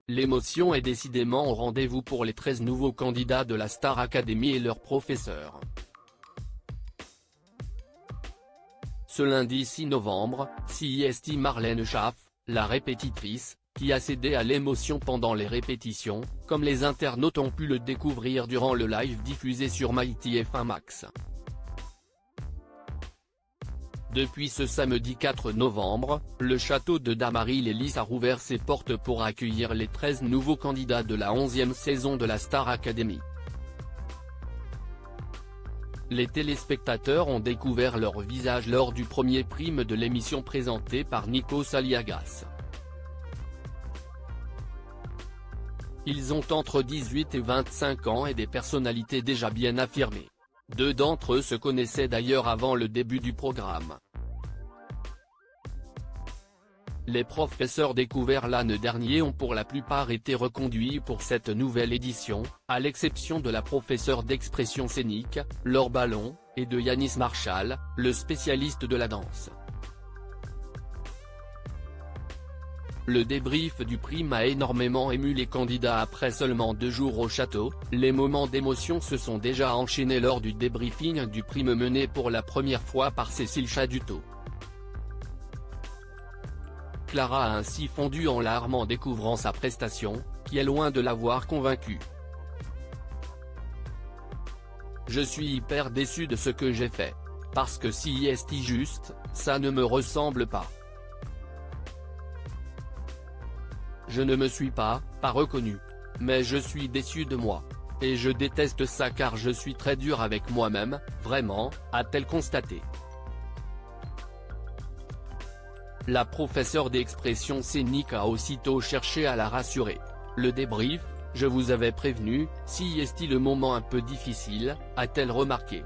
l'émotion est décidément au rendez-vous pour les 13 nouveaux candidats de la Star Academy et leurs professeurs. Ce lundi 6 novembre, CIST Marlène Schaff, la répétitrice, qui a cédé à l'émotion pendant les répétitions, comme les internautes ont pu le découvrir durant le live diffusé sur MyTF1 Max. Depuis ce samedi 4 novembre, le château de Damary-les-Lys a rouvert ses portes pour accueillir les 13 nouveaux candidats de la 11e saison de la Star Academy. Les téléspectateurs ont découvert leur visage lors du premier prime de l'émission présentée par Nikos Aliagas. Ils ont entre 18 et 25 ans et des personnalités déjà bien affirmées. 2 d'entre eux se connaissaient d'ailleurs avant le début du programme. Les professeurs découverts l'année dernière ont pour la plupart été reconduits pour cette nouvelle édition, à l'exception de la professeure d'expression scénique, Laure Ballon, et de Yanis Marshall, le spécialiste de la danse. Le débrief du prime a énormément ému les candidats après seulement 2 jours au château. Les moments d'émotion se sont déjà enchaînés lors du débriefing du prime mené pour la première fois par Cécile Chaduto. Clara a ainsi fondu en larmes en découvrant sa prestation, qui est loin de l'avoir convaincue. « Je suis hyper déçue de ce que j'ai fait. Parce que si est juste, ça ne me ressemble pas. Je ne me suis pas reconnue. Mais je suis déçue de moi. Et je déteste ça car je suis très dure avec moi-même, vraiment », a-t-elle constaté. La professeure d'expression scénique a aussitôt cherché à la rassurer. Le débrief, je vous avais prévenu, si est-il le moment un peu difficile, a-t-elle remarqué.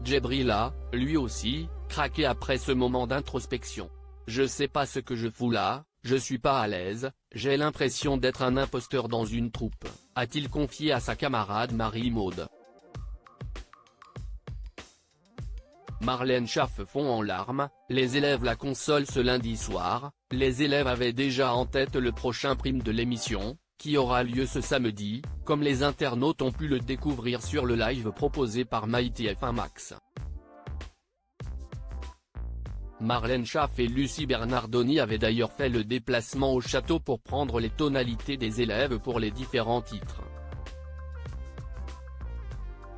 Djibril a, lui aussi, craqué après ce moment d'introspection. Je sais pas ce que je fous là, je suis pas à l'aise, j'ai l'impression d'être un imposteur dans une troupe, a-t-il confié à sa camarade Marie-Maude. Marlène Schaff fond en larmes, les élèves la consolent ce lundi soir. Les élèves avaient déjà en tête le prochain prime de l'émission, qui aura lieu ce samedi, comme les internautes ont pu le découvrir sur le live proposé par MyTF1 Max. Marlène Schaff et Lucie Bernardoni avaient d'ailleurs fait le déplacement au château pour prendre les tonalités des élèves pour les différents titres.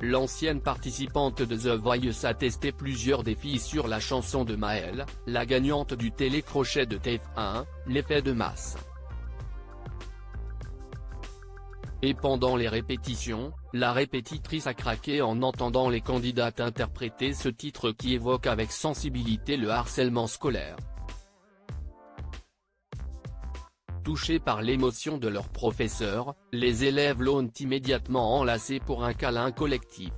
L'ancienne participante de The Voice a testé plusieurs défis sur la chanson de Maëlle, la gagnante du télécrochet de TF1, l'effet de masse. Et pendant les répétitions, la répétitrice a craqué en entendant les candidates interpréter ce titre qui évoque avec sensibilité le harcèlement scolaire. Touchés par l'émotion de leur professeur, les élèves l'ont immédiatement enlacé pour un câlin collectif.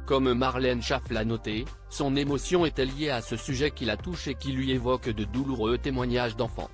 Comme Marlène Schaff l'a noté, son émotion était liée à ce sujet qui la touche et qui lui évoque de douloureux témoignages d'enfants.